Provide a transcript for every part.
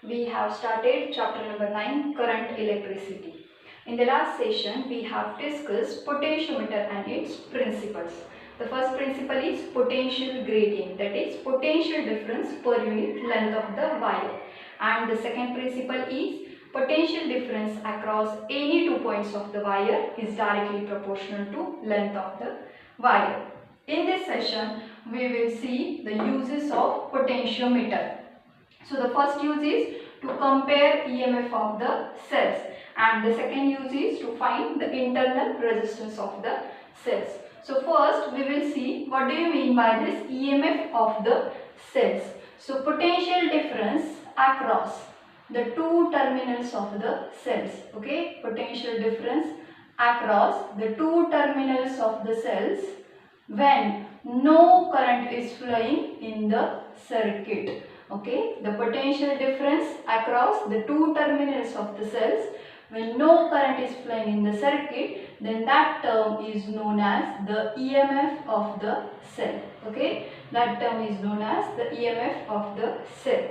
we have started chapter number 9, current electricity. In the last session, we have discussed potentiometer and its principles. The first principle is potential gradient, that is potential difference per unit length of the wire. And the second principle is potential difference across any 2 points of the wire is directly proportional to length of the wire. In this session, we will see the uses of potentiometer. So the first use is to compare EMF of the cells, and the second use is to find the internal resistance of the cells. So first we will see what do you mean by this EMF of the cells. So potential difference across the two terminals of the cells. Okay, potential difference across the two terminals of the cells when no current is flowing in the circuit. Okay, the potential difference across the two terminals of the cells when no current is flowing in the circuit, then that term is known as the EMF of the cell. Okay, that term is known as the EMF of the cell.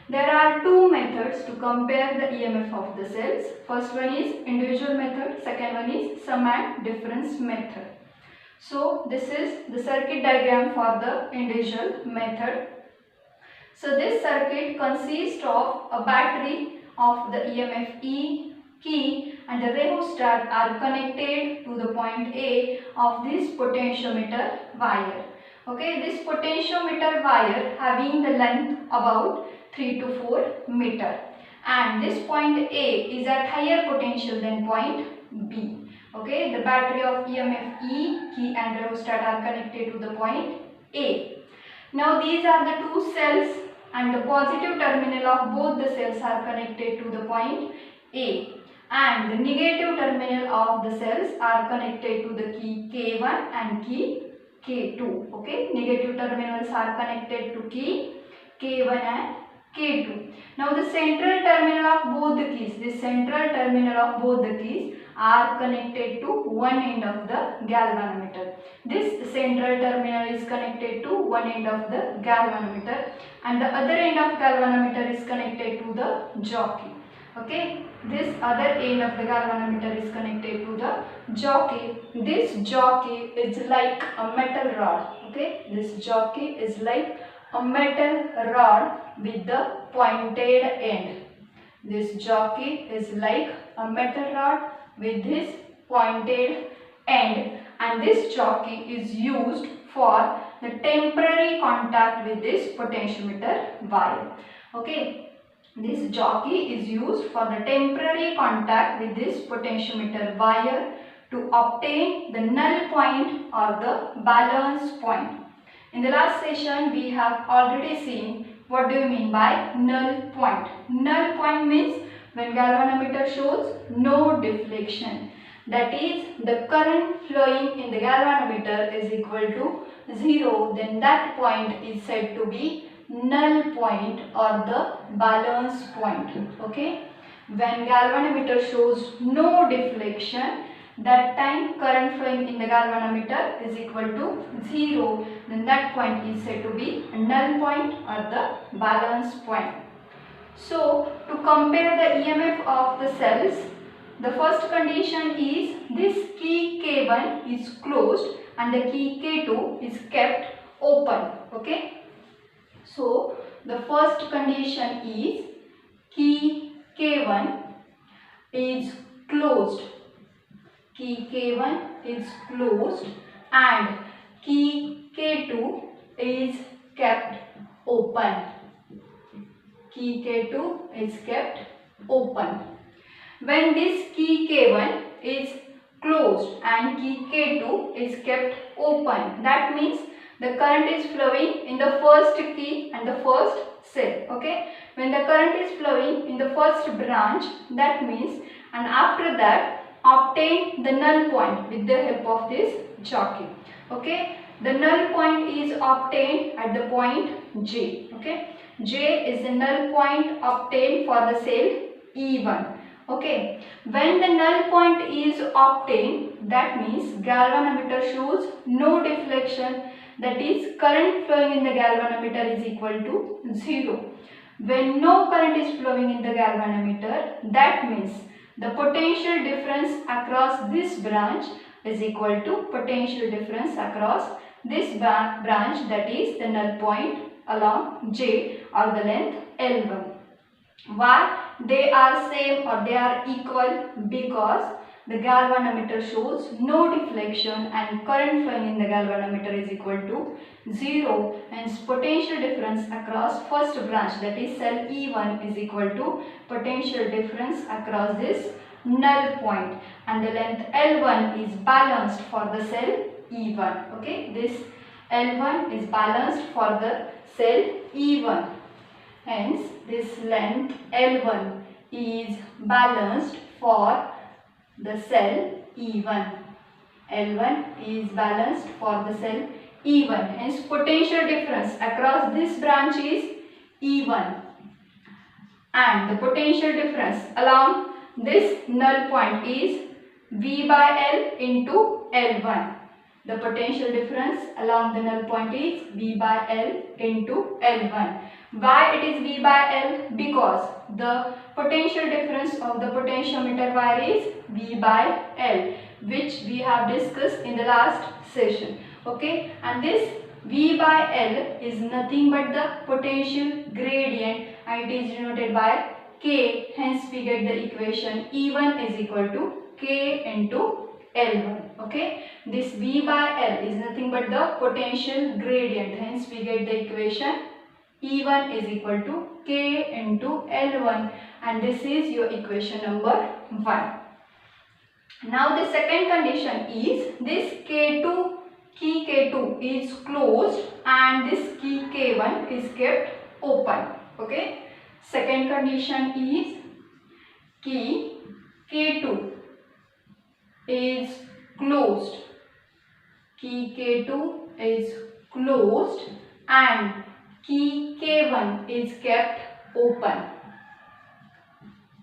There are two methods to compare the EMF of the cells. First one is individual method, second one is sum and difference method. So this is the circuit diagram for the individual method. So this circuit consists of a battery of the EMF E, key and the rheostat are connected to the point A of this potentiometer wire. Okay, this potentiometer wire having the length about 3 to 4 meter, and this point A is at higher potential than point B. Okay, the battery of EMF E, key and rheostat are connected to the point A. Now these are the two cells, and the positive terminal of both the cells are connected to the point A, and the negative terminal of the cells are connected to the key K1 and key K2. Okay, negative terminals are connected to key K1 and K2. Now the central terminal of both the keys, are connected to one end of the galvanometer. This central terminal is connected to one end of the galvanometer, and the other end of galvanometer is connected to the jockey. Okay, this other end of the galvanometer is connected to the jockey. This jockey is like a metal rod. Okay, this jockey is like a metal rod with the pointed end. This jockey is like a metal rod with this pointed end, and this jockey is used for the temporary contact with this potentiometer wire. Okay, this jockey is used for the temporary contact with this potentiometer wire to obtain the null point or the balance point. In the last session, we have already seen what do you mean by null point. Null point means when galvanometer shows no deflection. That is, the current flowing in the galvanometer is equal to 0. Then that point is said to be null point or the balance point. Okay. When galvanometer shows no deflection, that time current flowing in the galvanometer is equal to 0. Then that point is said to be a null point or the balance point. So to compare the EMF of the cells, the first condition is this key K1 is closed and the key K2 is kept open. Okay. So the first condition is key K1 is closed. Key K1 is closed and key K2 is kept open. Key K2 is kept open. When this key K1 is closed and key K2 is kept open, that means the current is flowing in the first key and the first cell. Okay, when the current is flowing in the first branch, that means, and after that obtain the null point with the help of this jockey. Okay, the null point is obtained at the point J. Okay, J is the null point obtained for the cell E1. Okay, when the null point is obtained, that means galvanometer shows no deflection, that is current flowing in the galvanometer is equal to 0. When no current is flowing in the galvanometer, that means the potential difference across this branch is equal to potential difference across this branch, that is the null point along J or the length L1. Why they are same or they are equal? Because the galvanometer shows no deflection and current flowing in the galvanometer is equal to 0. Hence potential difference across first branch, that is cell E1, is equal to potential difference across this null point, and the length L1 is balanced for the cell E1. Okay, this L1 is balanced for the cell E1. Hence, this length L1 is balanced for the cell E1. L1 is balanced for the cell E1. Hence, potential difference across this branch is E1. And the potential difference along this null point is V by L into L1. The potential difference along the null point is V by L into L1. Why it is V by L? Because the potential difference of the potentiometer wire is V by L, which we have discussed in the last session. Okay, and this V by L is nothing but the potential gradient, and it is denoted by K. Hence we get the equation E1 is equal to K into L1. Okay, this V by L is nothing but the potential gradient. Hence we get the equation E1 is equal to K into L1, and this is your equation number 1. Now the second condition is this K2, key K2 is closed and this key K1 is kept open. Okay, second condition is key K2 is closed, key K2 is closed and key K1 is kept open.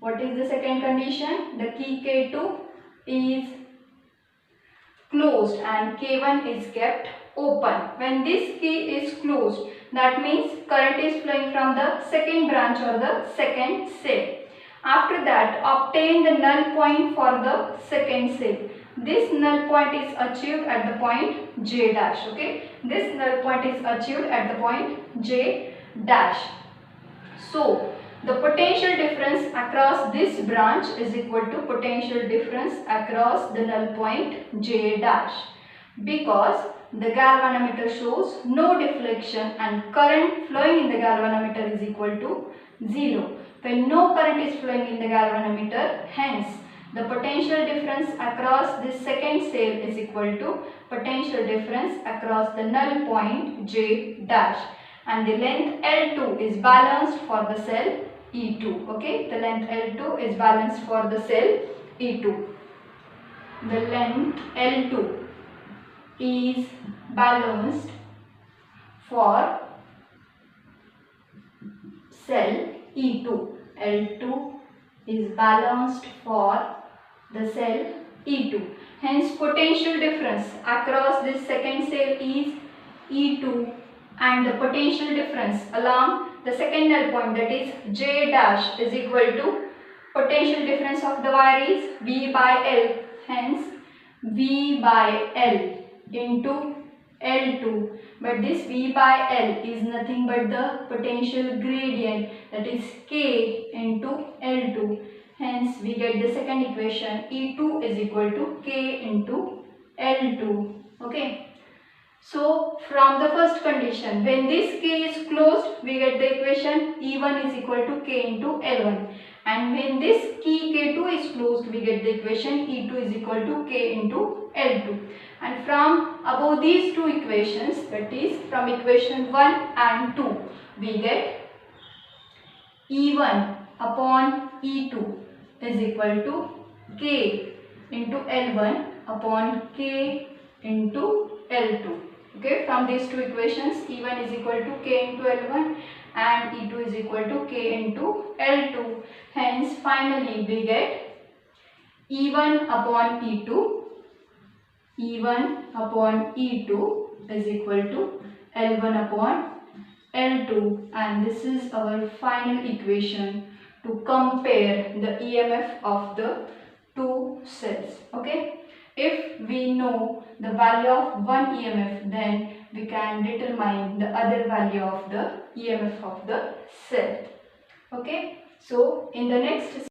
What is the second condition? The key K2 is closed and K1 is kept open. When this key is closed, that means current is flowing from the second branch or the second cell. After that, obtain the null point for the second cell. This null point is achieved at the point J dash. Okay, this null point is achieved at the point J dash. So the potential difference across this branch is equal to potential difference across the null point J dash, because the galvanometer shows no deflection and current flowing in the galvanometer is equal to 0. When no current is flowing in the galvanometer, hence the potential difference across this second cell is equal to potential difference across the null point J dash, and the length L2 is balanced for the cell E2. Okay, the length L2 is balanced for the cell E2. The length L2 is balanced for cell E2. L2 is balanced for the cell E2. Hence potential difference across this second cell is E2, and the potential difference along the second null point, that is J dash, is equal to potential difference of the wire is V by L. Hence V by L into L2, but this V by L is nothing but the potential gradient, that is K into L2. Hence we get the second equation E2 is equal to K into L2. Okay. So from the first condition, when this K is closed, we get the equation E1 is equal to K into L1. And when this key K2 is closed, we get the equation E2 is equal to K into L2. And from above these two equations, that is from equation 1 and 2, we get E1 upon E2 is equal to K into L1 upon K into L2. Okay, from these two equations, E1 is equal to K into L1 and E2 is equal to K into L2. Hence, finally we get E1 upon E2, E1 upon E2 is equal to L1 upon L2, and this is our final equation to compare the EMF of the two cells. Okay, if we know the value of one EMF, then we can determine the other value of the EMF of the cell. Okay, so in the next